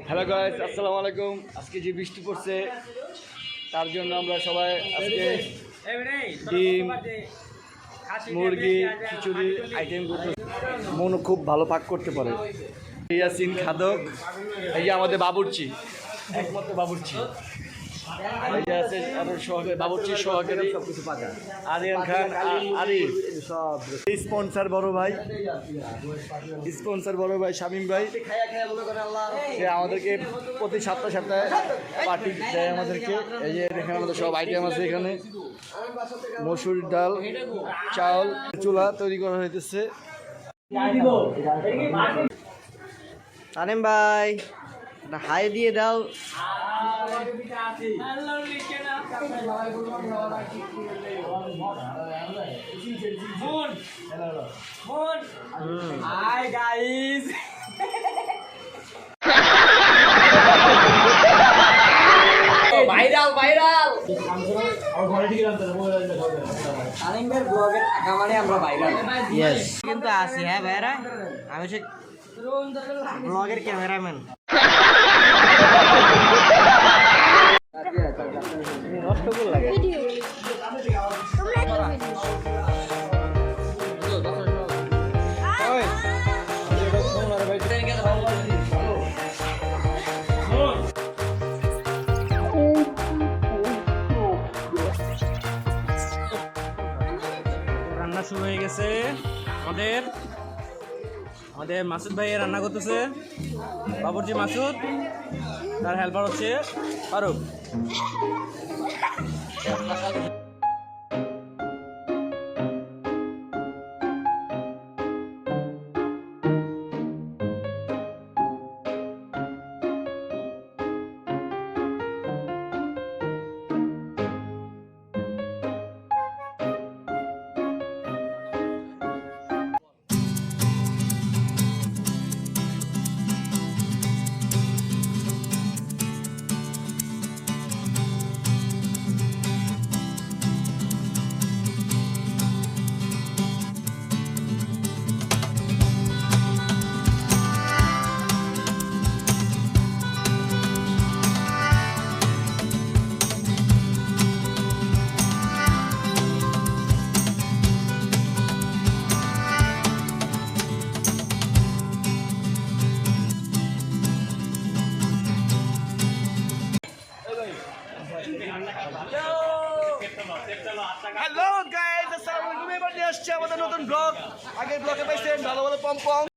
Hello guys, আসসালামু আলাইকুম। আজকে যে বৃষ্টি পড়ছে তার জন্য আমরা সবাই আজকে ডিম, মুরগি, খিচুড়ি আইটেম করতে। মনু খুব ভালো পাক করতে পারে। ইয়াসিন খাদক, এই যে আমাদের বাবুর্চি, একমাত্র বাবুর্চি। এই যে আছে বাবুর্চি সহকারী আরিয়ান খান, আরিফ, সব স্পন্সর বড় ভাই, শামীম ভাই। সে আমাদেরকে প্রতি সপ্তাহে পার্টি দেয় আমাদেরকে। এই যে এখানে আমাদের সব আইটেম আছে। এখানে মসুর ডাল, চাউল, চুলা তৈরি করা হইতেছে। তানিম ভাই হাই দিয়ে দাও। Hi guys. Viral. আলিমের ব্লগের টাকা মানে আমরা ভাইরাল। ইয়েস, কিন্তু আছি হ্যাঁ ভাইরা, আমি সে ব্লগের ক্যামেরাম্যান। নষ্ট করে লাগে রান্না শুরু হয়ে গেছে। আমাদের মাসুদ ভাই রান্না করতেছে। বাবুর্চি মাসুদ, তার হেল্পার হচ্ছে ফারুক। হ্যালো গাইস, আসসালামু আলাইকুম। এবার নিয়ে আসছে আমাদের নতুন ব্লগ। আগের ব্লগে পাইছেন ভালো পম্পম,